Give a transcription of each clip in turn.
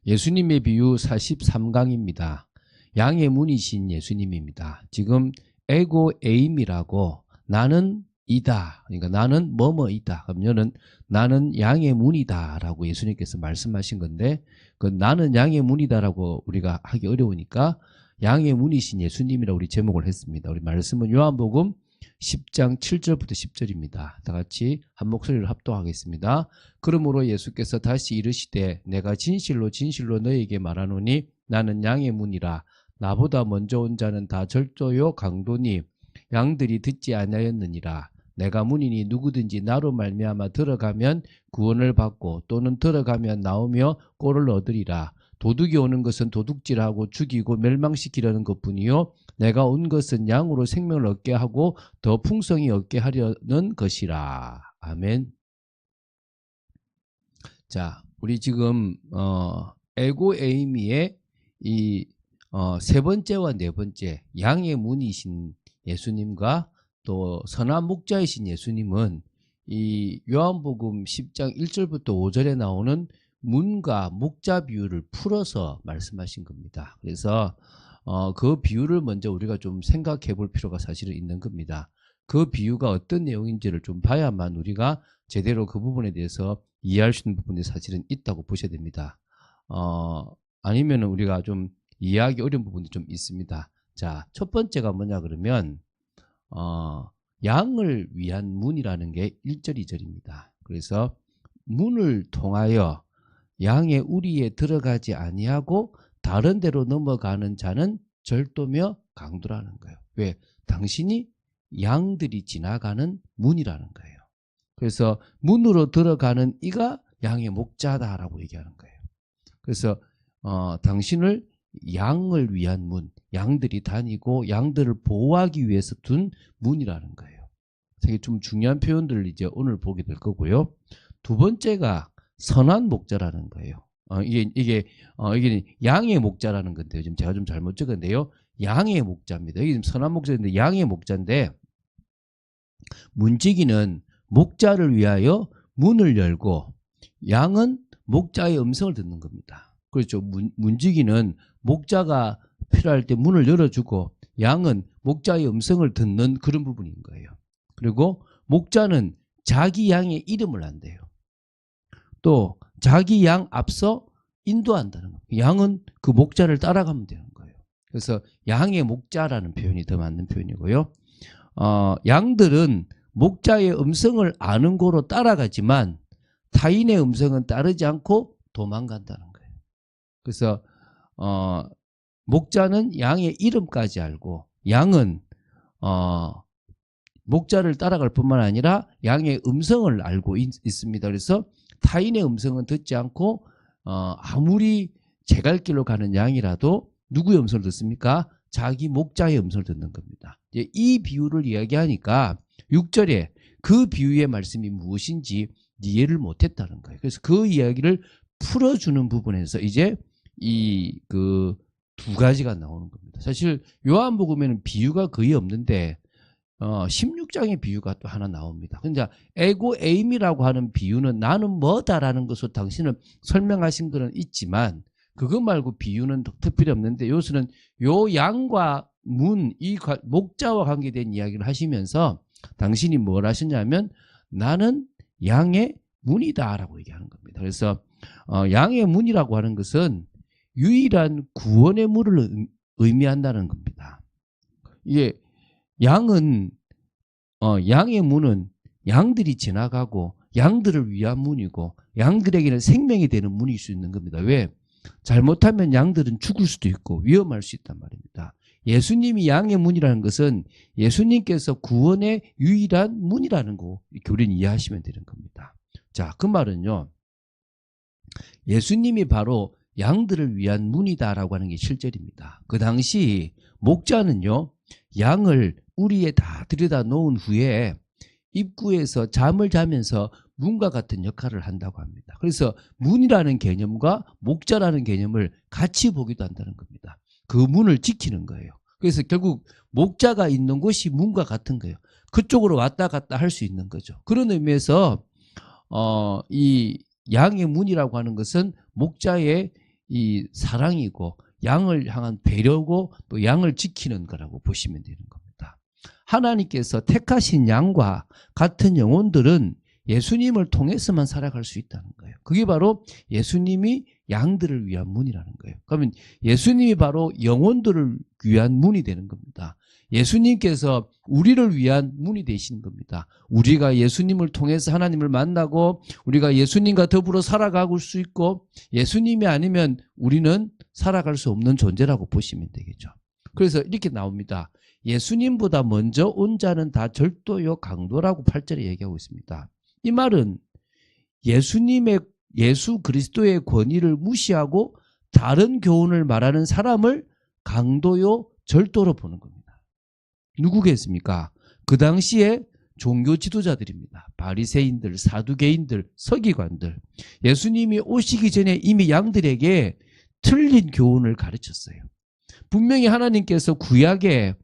예수님의 비유 43강입니다. 양의 문이신 예수님입니다. 지금 에고 에임이라고 나는 이다. 그러니까 나는 뭐뭐이다. 그러면은 나는 양의 문이다 라고 예수님께서 말씀하신 건데 그 나는 양의 문이다라고 우리가 하기 어려우니까 양의 문이신 예수님이라고 우리 제목을 했습니다. 우리 말씀은 요한복음 10장 7절부터 10절입니다. 다 같이 한 목소리를 합독하겠습니다. 그러므로 예수께서 다시 이르시되 내가 진실로 진실로 너희에게 말하노니 나는 양의 문이라. 나보다 먼저 온 자는 다 절도요 강도니 양들이 듣지 아니하였느니라. 내가 문이니 누구든지 나로 말미암아 들어가면 구원을 받고 또는 들어가면 나오며 꼴을 얻으리라. 도둑이 오는 것은 도둑질하고 죽이고 멸망시키려는 것뿐이요 내가 온 것은 양으로 생명을 얻게 하고 더 풍성히 얻게 하려는 것이라. 아멘. 자, 우리 지금 에고 에이미의 이 세 번째와 네 번째 양의 문이신 예수님과 또 선한 목자이신 예수님은 이 요한복음 10장 1절부터 5절에 나오는 문과 목자 비유를 풀어서 말씀하신 겁니다. 그래서 그 비유를 먼저 우리가 좀 생각해 볼 필요가 사실은 있는 겁니다. 그 비유가 어떤 내용인지를 좀 봐야만 우리가 제대로 그 부분에 대해서 이해할 수 있는 부분이 사실은 있다고 보셔야 됩니다. 아니면 우리가 좀 이해하기 어려운 부분이 좀 있습니다. 자, 첫 번째가 뭐냐 그러면 양을 위한 문이라는 게 1절 2절입니다. 그래서 문을 통하여 양의 우리에 들어가지 아니하고 다른 데로 넘어가는 자는 절도며 강도라는 거예요. 왜? 당신이 양들이 지나가는 문이라는 거예요. 그래서 문으로 들어가는 이가 양의 목자다라고 얘기하는 거예요. 그래서 당신을 양을 위한 문, 양들이 다니고 양들을 보호하기 위해서 둔 문이라는 거예요. 되게 좀 중요한 표현들을 이제 오늘 보게 될 거고요. 두 번째가 선한 목자라는 거예요. 이게 양의 목자라는 건데요. 지금 제가 좀 잘못 적었는데요. 양의 목자입니다. 여기 지금 선한 목자인데 양의 목자인데 문지기는 목자를 위하여 문을 열고 양은 목자의 음성을 듣는 겁니다. 그렇죠. 문지기는 목자가 필요할 때 문을 열어주고 양은 목자의 음성을 듣는 그런 부분인 거예요. 그리고 목자는 자기 양의 이름을 안대요. 또 자기 양 앞서 인도한다는 거예요. 양은 그 목자를 따라가면 되는 거예요. 그래서 양의 목자라는 표현이 더 맞는 표현이고요. 양들은 목자의 음성을 아는 고로 따라가지만 타인의 음성은 따르지 않고 도망간다는 거예요. 그래서 목자는 양의 이름까지 알고 양은 목자를 따라갈 뿐만 아니라 양의 음성을 알고 있습니다. 그래서 타인의 음성은 듣지 않고 아무리 제 갈 길로 가는 양이라도 누구의 음성을 듣습니까? 자기 목자의 음성을 듣는 겁니다. 이제 이 비유를 이야기하니까 6절에 그 비유의 말씀이 무엇인지 이해를 못했다는 거예요. 그래서 그 이야기를 풀어주는 부분에서 이제 이 그 두 가지가 나오는 겁니다. 사실 요한복음에는 비유가 거의 없는데 16장의 비유가 또 하나 나옵니다. 근데 에고 에임이라고 하는 비유는 나는 뭐다라는 것으로 당신은 설명하신 것은 있지만 그거 말고 비유는 특별히 없는데 요새는 요 양과 문, 이 목자와 관계된 이야기를 하시면서 당신이 뭘 하셨냐면 나는 양의 문이다라고 얘기하는 겁니다. 그래서 양의 문이라고 하는 것은 유일한 구원의 문을 의미한다는 겁니다. 이게 양은 양의 문은 양들이 지나가고 양들을 위한 문이고 양들에게는 생명이 되는 문일 수 있는 겁니다. 왜? 잘못하면 양들은 죽을 수도 있고 위험할 수 있단 말입니다. 예수님이 양의 문이라는 것은 예수님께서 구원의 유일한 문이라는 거 이렇게 우리는 이해하시면 되는 겁니다. 자, 그 말은요. 예수님이 바로 양들을 위한 문이다라고 하는 게 실제입니다. 그 당시 목자는요. 양을 우리에 다 들여다 놓은 후에 입구에서 잠을 자면서 문과 같은 역할을 한다고 합니다. 그래서 문이라는 개념과 목자라는 개념을 같이 보기도 한다는 겁니다. 그 문을 지키는 거예요. 그래서 결국 목자가 있는 곳이 문과 같은 거예요. 그쪽으로 왔다 갔다 할 수 있는 거죠. 그런 의미에서 이 양의 문이라고 하는 것은 목자의 이 사랑이고 양을 향한 배려고 또 양을 지키는 거라고 보시면 되는 겁니다. 하나님께서 택하신 양과 같은 영혼들은 예수님을 통해서만 살아갈 수 있다는 거예요. 그게 바로 예수님이 양들을 위한 문이라는 거예요. 그러면 예수님이 바로 영혼들을 위한 문이 되는 겁니다. 예수님께서 우리를 위한 문이 되시는 겁니다. 우리가 예수님을 통해서 하나님을 만나고 우리가 예수님과 더불어 살아갈 수 있고 예수님이 아니면 우리는 살아갈 수 없는 존재라고 보시면 되겠죠. 그래서 이렇게 나옵니다. 예수님보다 먼저 온 자는 다 절도요 강도라고 8절에 얘기하고 있습니다. 이 말은 예수 그리스도의 권위를 무시하고 다른 교훈을 말하는 사람을 강도요 절도로 보는 겁니다. 누구겠습니까? 그 당시에 종교 지도자들입니다. 바리새인들, 사두개인들, 서기관들. 예수님이 오시기 전에 이미 양들에게 틀린 교훈을 가르쳤어요. 분명히 하나님께서 구약에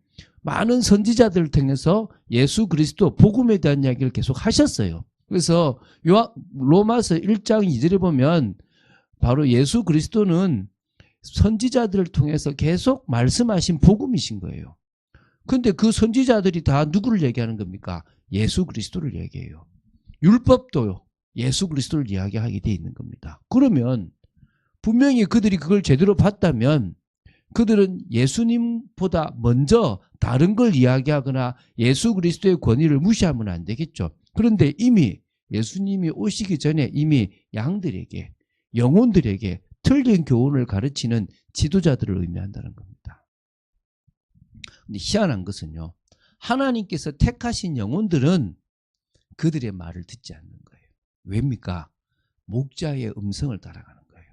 많은 선지자들을 통해서 예수 그리스도 복음에 대한 이야기를 계속 하셨어요. 그래서 로마서 1장 2절에 보면 바로 예수 그리스도는 선지자들을 통해서 계속 말씀하신 복음이신 거예요. 그런데 그 선지자들이 다 누구를 얘기하는 겁니까? 예수 그리스도를 얘기해요. 율법도요. 예수 그리스도를 이야기하게 돼 있는 겁니다. 그러면 분명히 그들이 그걸 제대로 봤다면 그들은 예수님보다 먼저 다른 걸 이야기하거나 예수 그리스도의 권위를 무시하면 안 되겠죠. 그런데 이미 예수님이 오시기 전에 이미 양들에게 영혼들에게 틀린 교훈을 가르치는 지도자들을 의미한다는 겁니다. 근데 희한한 것은요. 하나님께서 택하신 영혼들은 그들의 말을 듣지 않는 거예요. 왜입니까? 목자의 음성을 따라가는 거예요.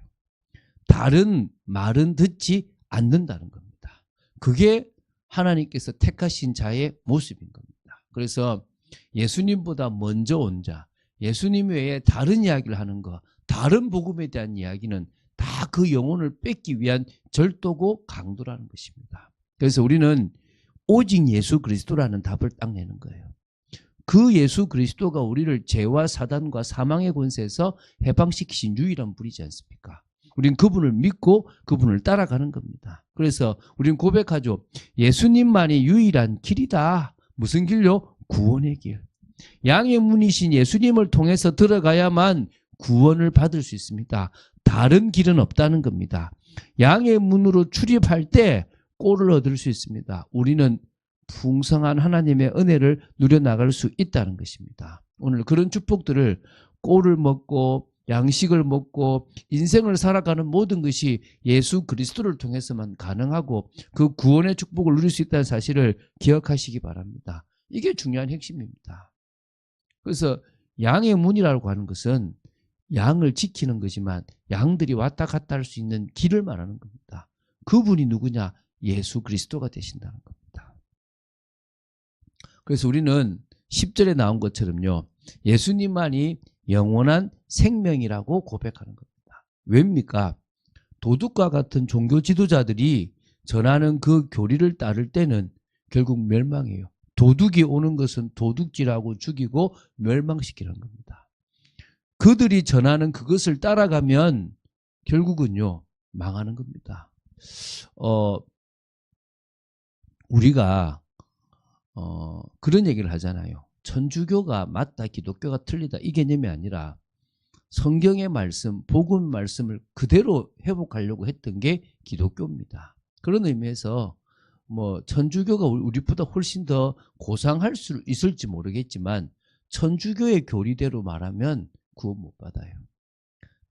다른 말은 듣지 않는다는 겁니다. 그게 하나님께서 택하신 자의 모습인 겁니다. 그래서 예수님보다 먼저 온 자, 예수님 외에 다른 이야기를 하는 것, 다른 복음에 대한 이야기는 다 그 영혼을 뺏기 위한 절도고 강도라는 것입니다. 그래서 우리는 오직 예수 그리스도라는 답을 딱 내는 거예요. 그 예수 그리스도가 우리를 죄와 사단과 사망의 권세에서 해방시키신 유일한 분이지 않습니까? 우린 그분을 믿고 그분을 따라가는 겁니다. 그래서 우린 고백하죠. 예수님만이 유일한 길이다. 무슨 길요? 구원의 길. 양의 문이신 예수님을 통해서 들어가야만 구원을 받을 수 있습니다. 다른 길은 없다는 겁니다. 양의 문으로 출입할 때 꼴을 얻을 수 있습니다. 우리는 풍성한 하나님의 은혜를 누려나갈 수 있다는 것입니다. 오늘 그런 축복들을 꼴을 먹고 양식을 먹고 인생을 살아가는 모든 것이 예수 그리스도를 통해서만 가능하고 그 구원의 축복을 누릴 수 있다는 사실을 기억하시기 바랍니다. 이게 중요한 핵심입니다. 그래서 양의 문이라고 하는 것은 양을 지키는 것이지만 양들이 왔다 갔다 할 수 있는 길을 말하는 겁니다. 그분이 누구냐? 예수 그리스도가 되신다는 겁니다. 그래서 우리는 10절에 나온 것처럼요. 예수님만이 영원한 생명이라고 고백하는 겁니다. 왜입니까? 도둑과 같은 종교 지도자들이 전하는 그 교리를 따를 때는 결국 멸망해요. 도둑이 오는 것은 도둑질하고 죽이고 멸망시키는 겁니다. 그들이 전하는 그것을 따라가면 결국은요 망하는 겁니다. 우리가 그런 얘기를 하잖아요. 천주교가 맞다, 기독교가 틀리다 이 개념이 아니라 성경의 말씀, 복음 말씀을 그대로 회복하려고 했던 게 기독교입니다. 그런 의미에서 뭐 천주교가 우리보다 훨씬 더 고상할 수 있을지 모르겠지만 천주교의 교리대로 말하면 구원 못 받아요.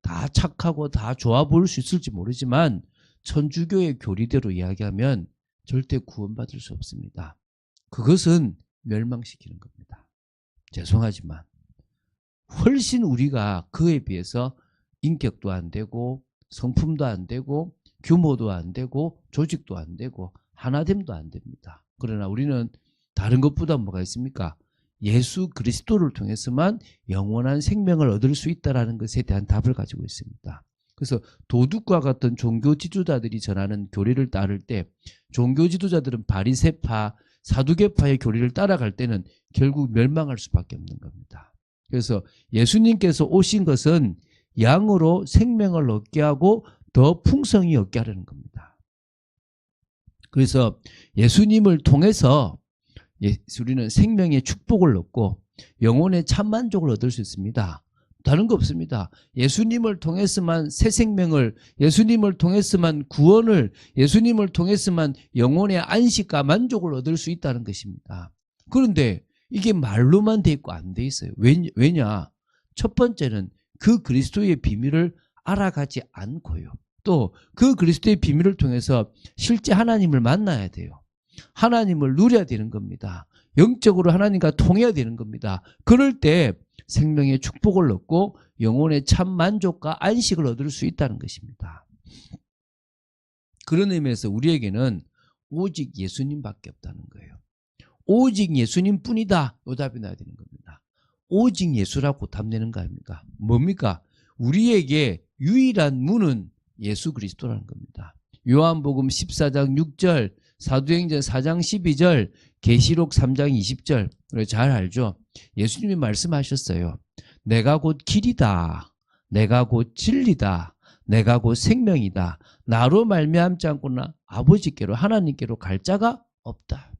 다 착하고 다 좋아 보일 수 있을지 모르지만 천주교의 교리대로 이야기하면 절대 구원받을 수 없습니다. 그것은 멸망시키는 겁니다. 죄송하지만 훨씬 우리가 그에 비해서 인격도 안 되고 성품도 안 되고 규모도 안 되고 조직도 안 되고 하나됨도 안 됩니다. 그러나 우리는 다른 것보다 뭐가 있습니까? 예수 그리스도를 통해서만 영원한 생명을 얻을 수 있다는 것에 대한 답을 가지고 있습니다. 그래서 도둑과 같은 종교 지도자들이 전하는 교리를 따를 때 종교 지도자들은 바리새파, 사두개파의 교리를 따라갈 때는 결국 멸망할 수밖에 없는 겁니다. 그래서 예수님께서 오신 것은 양으로 생명을 얻게 하고 더 풍성히 얻게 하려는 겁니다. 그래서 예수님을 통해서 우리는 생명의 축복을 얻고 영혼의 참만족을 얻을 수 있습니다. 다른 거 없습니다. 예수님을 통해서만 새 생명을, 예수님을 통해서만 구원을, 예수님을 통해서만 영혼의 안식과 만족을 얻을 수 있다는 것입니다. 그런데 이게 말로만 돼 있고 안 돼 있어요. 왜냐? 첫 번째는 그 그리스도의 비밀을 알아가지 않고요. 또 그 그리스도의 비밀을 통해서 실제 하나님을 만나야 돼요. 하나님을 누려야 되는 겁니다. 영적으로 하나님과 통해야 되는 겁니다. 그럴 때 생명의 축복을 얻고 영혼의 참 만족과 안식을 얻을 수 있다는 것입니다. 그런 의미에서 우리에게는 오직 예수님밖에 없다는 거예요. 오직 예수님뿐이다. 이 답이 나야 되는 겁니다. 오직 예수라고 답내는 거 아닙니까? 뭡니까? 우리에게 유일한 문은 예수 그리스도라는 겁니다. 요한복음 14장 6절, 사도행전 4장 12절, 계시록 3장 20절 잘 알죠? 예수님이 말씀하셨어요. 내가 곧 길이다. 내가 곧 진리다. 내가 곧 생명이다. 나로 말미암지 않고는 아버지께로 하나님께로 갈 자가 없다.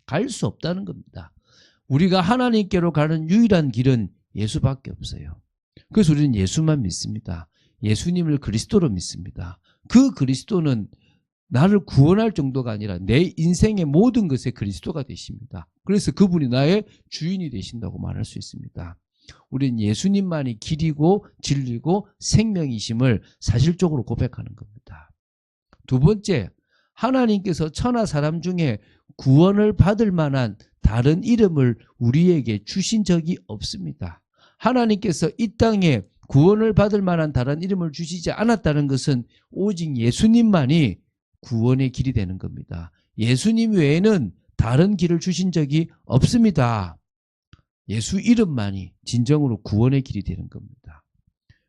갈 수 없다는 겁니다. 우리가 하나님께로 가는 유일한 길은 예수밖에 없어요. 그래서 우리는 예수만 믿습니다. 예수님을 그리스도로 믿습니다. 그 그리스도는 나를 구원할 정도가 아니라 내 인생의 모든 것에 그리스도가 되십니다. 그래서 그분이 나의 주인이 되신다고 말할 수 있습니다. 우리는 예수님만이 길이고 진리고 생명이심을 사실적으로 고백하는 겁니다. 두 번째, 하나님께서 천하 사람 중에 구원을 받을 만한 다른 이름을 우리에게 주신 적이 없습니다. 하나님께서 이 땅에 구원을 받을 만한 다른 이름을 주시지 않았다는 것은 오직 예수님만이 구원의 길이 되는 겁니다. 예수님 외에는 다른 길을 주신 적이 없습니다. 예수 이름만이 진정으로 구원의 길이 되는 겁니다.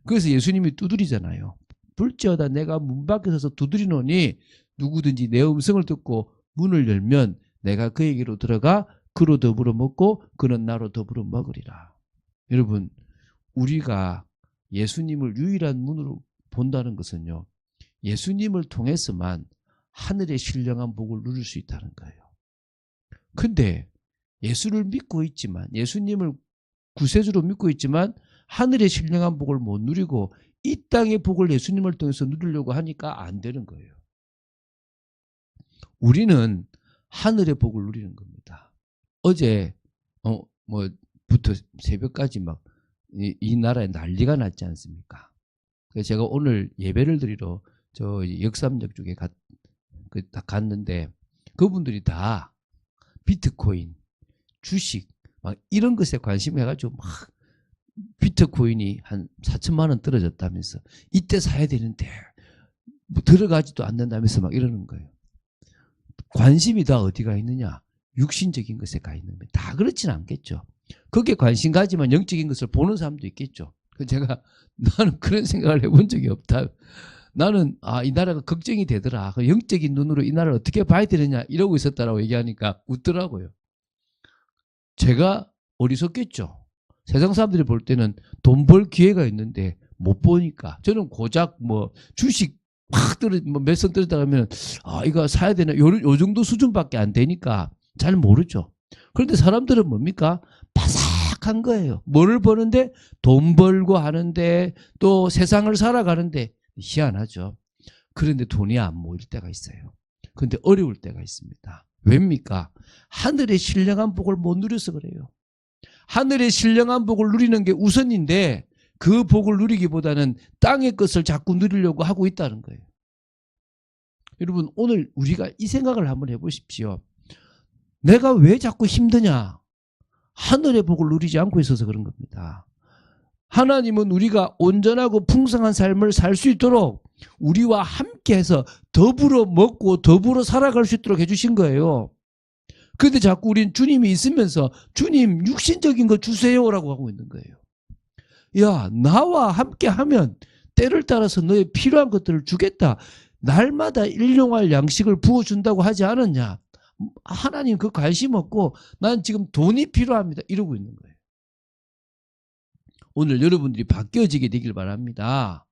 그래서 예수님이 두드리잖아요. 불지어다 내가 문 밖에 서서 두드리노니 누구든지 내 음성을 듣고 문을 열면 내가 그에게로 들어가 그로 더불어 먹고 그는 나로 더불어 먹으리라. 여러분, 우리가 예수님을 유일한 문으로 본다는 것은요, 예수님을 통해서만 하늘의 신령한 복을 누릴 수 있다는 거예요. 근데 예수를 믿고 있지만, 예수님을 구세주로 믿고 있지만 하늘의 신령한 복을 못 누리고 이 땅의 복을 예수님을 통해서 누리려고 하니까 안 되는 거예요. 우리는 하늘의 복을 누리는 겁니다. 어제 부터 새벽까지 막 이 나라에 난리가 났지 않습니까? 그래서 제가 오늘 예배를 드리러 저 역삼역 쪽에 갔는데 그분들이 다 비트코인, 주식 막 이런 것에 관심 해가지고 막 비트코인이 한 4천만 원 떨어졌다면서 이때 사야 되는데 뭐 들어가지도 않는다면서 막 이러는 거예요. 관심이 다 어디가 있느냐? 육신적인 것에 가 있는 거예요. 다 그렇지는 않겠죠. 거기에 관심 가지만 영적인 것을 보는 사람도 있겠죠. 그래서 나는 그런 생각을 해본 적이 없다. 나는 이 나라가 걱정이 되더라. 영적인 눈으로 이 나라를 어떻게 봐야 되느냐 이러고 있었다라고 얘기하니까 웃더라고요. 제가 어리석겠죠. 세상 사람들이 볼 때는 돈 벌 기회가 있는데 못 보니까 저는 고작 주식 팍 몇 선 떨어지다 가면 이거 사야 되나 요 정도 수준밖에 안 되니까 잘 모르죠. 그런데 사람들은 뭡니까? 바삭한 거예요. 뭐를 버는데? 돈 벌고 하는데 또 세상을 살아가는데 희한하죠. 그런데 돈이 안 모일 때가 있어요. 그런데 어려울 때가 있습니다. 왜입니까? 하늘의 신령한 복을 못 누려서 그래요. 하늘의 신령한 복을 누리는 게 우선인데 그 복을 누리기보다는 땅의 것을 자꾸 누리려고 하고 있다는 거예요. 여러분, 오늘 우리가 이 생각을 한번 해보십시오. 내가 왜 자꾸 힘드냐? 하늘의 복을 누리지 않고 있어서 그런 겁니다. 하나님은 우리가 온전하고 풍성한 삶을 살 수 있도록 우리와 함께해서 더불어 먹고 더불어 살아갈 수 있도록 해주신 거예요. 그런데 자꾸 우린 주님이 있으면서 주님 육신적인 거 주세요라고 하고 있는 거예요. 야, 나와 함께하면 때를 따라서 너의 필요한 것들을 주겠다. 날마다 일용할 양식을 부어준다고 하지 않았냐? 하나님 그 관심 없고 난 지금 돈이 필요합니다. 이러고 있는 거예요. 오늘 여러분들이 바뀌어지게 되길 바랍니다.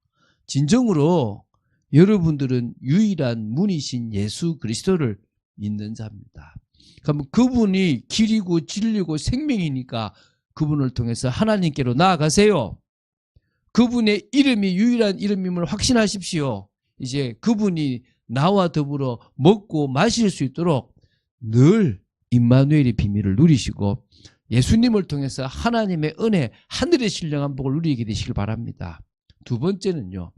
진정으로 여러분들은 유일한 문이신 예수 그리스도를 믿는 자입니다. 그럼 그분이 길이고 진리고 생명이니까 그분을 통해서 하나님께로 나아가세요. 그분의 이름이 유일한 이름임을 확신하십시오. 이제 그분이 나와 더불어 먹고 마실 수 있도록 늘 임마누엘의 비밀을 누리시고 예수님을 통해서 하나님의 은혜, 하늘의 신령한 복을 누리게 되시길 바랍니다. 두 번째는요,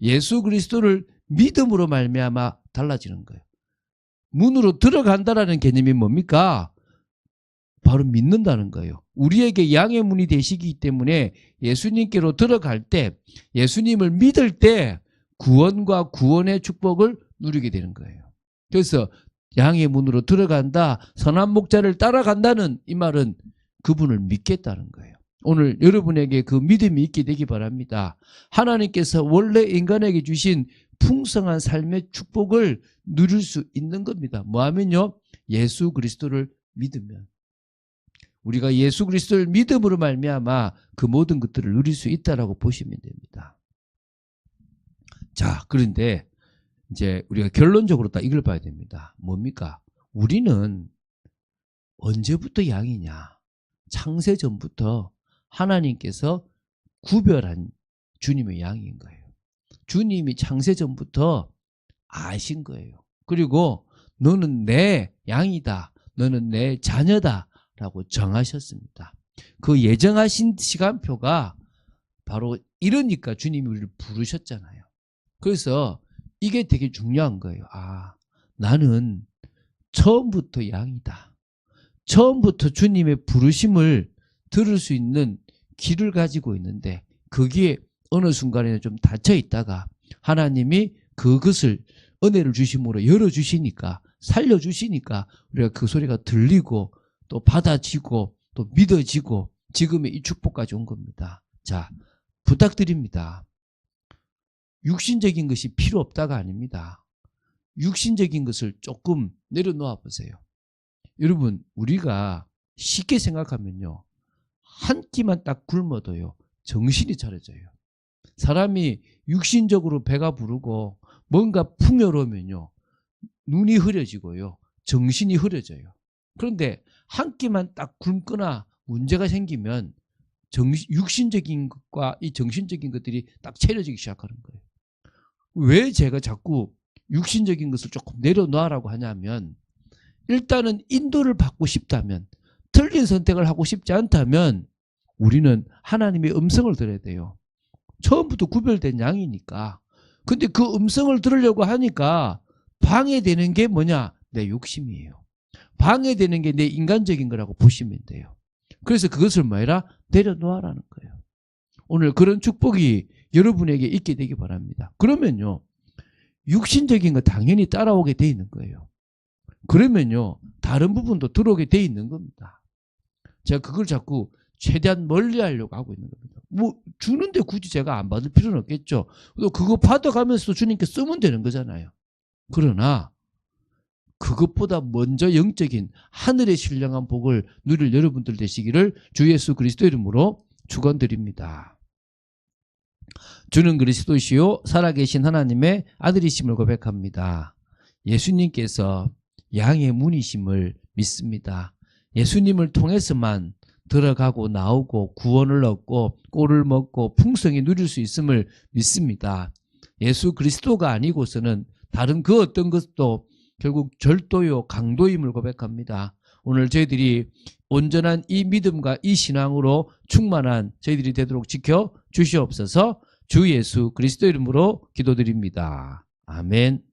예수 그리스도를 믿음으로 말미암아 달라지는 거예요. 문으로 들어간다라는 개념이 뭡니까? 바로 믿는다는 거예요. 우리에게 양의 문이 되시기 때문에 예수님께로 들어갈 때, 예수님을 믿을 때 구원과 구원의 축복을 누리게 되는 거예요. 그래서 양의 문으로 들어간다, 선한 목자를 따라간다는 이 말은 그분을 믿겠다는 거예요. 오늘 여러분에게 그 믿음이 있게 되기 바랍니다. 하나님께서 원래 인간에게 주신 풍성한 삶의 축복을 누릴 수 있는 겁니다. 뭐하면요? 예수 그리스도를 믿으면. 우리가 예수 그리스도를 믿음으로 말미암아 그 모든 것들을 누릴 수 있다라고 보시면 됩니다. 자, 그런데 이제 우리가 결론적으로 딱 이걸 봐야 됩니다. 뭡니까? 우리는 언제부터 양이냐? 창세 전부터 하나님께서 구별한 주님의 양인 거예요. 주님이 창세 전부터 아신 거예요. 그리고 너는 내 양이다. 너는 내 자녀다. 라고 정하셨습니다. 그 예정하신 시간표가 바로 이러니까 주님이 우리를 부르셨잖아요. 그래서 이게 되게 중요한 거예요. 아, 나는 처음부터 양이다. 처음부터 주님의 부르심을 들을 수 있는 길을 가지고 있는데 거기에 어느 순간에는 좀 닫혀 있다가 하나님이 그것을 은혜를 주심으로 열어주시니까 살려주시니까 우리가 그 소리가 들리고 또 받아지고 또 믿어지고 지금의 이 축복까지 온 겁니다. 자, 부탁드립니다. 육신적인 것이 필요 없다가 아닙니다. 육신적인 것을 조금 내려놓아 보세요. 여러분, 우리가 쉽게 생각하면요, 한 끼만 딱 굶어도요 정신이 차려져요. 사람이 육신적으로 배가 부르고 뭔가 풍요로우면요 눈이 흐려지고요 정신이 흐려져요. 그런데 한 끼만 딱 굶거나 문제가 생기면 육신적인 것과 이 정신적인 것들이 딱 차려지기 시작하는 거예요. 왜 제가 자꾸 육신적인 것을 조금 내려놓으라고 하냐면, 일단은 인도를 받고 싶다면, 틀린 선택을 하고 싶지 않다면 우리는 하나님의 음성을 들어야 돼요. 처음부터 구별된 양이니까. 근데 그 음성을 들으려고 하니까 방해되는 게 뭐냐? 내 욕심이에요. 방해되는 게 내 인간적인 거라고 보시면 돼요. 그래서 그것을 뭐해라? 내려놓으라는 거예요. 오늘 그런 축복이 여러분에게 있게 되기 바랍니다. 그러면요, 육신적인 거 당연히 따라오게 돼 있는 거예요. 그러면요, 다른 부분도 들어오게 돼 있는 겁니다. 제가 그걸 자꾸 최대한 멀리 하려고 하고 있는 겁니다. 뭐 주는데 굳이 제가 안 받을 필요는 없겠죠. 또 그거 받아가면서도 주님께 쓰면 되는 거잖아요. 그러나 그것보다 먼저 영적인 하늘의 신령한 복을 누릴 여러분들 되시기를 주 예수 그리스도 이름으로 축원드립니다. 주는 그리스도시요 살아계신 하나님의 아들이심을 고백합니다. 예수님께서 양의 문이심을 믿습니다. 예수님을 통해서만 들어가고 나오고 구원을 얻고 꼴을 먹고 풍성히 누릴 수 있음을 믿습니다. 예수 그리스도가 아니고서는 다른 그 어떤 것도 결국 절도요 강도임을 고백합니다. 오늘 저희들이 온전한 이 믿음과 이 신앙으로 충만한 저희들이 되도록 지켜 주시옵소서. 주 예수 그리스도 이름으로 기도드립니다. 아멘.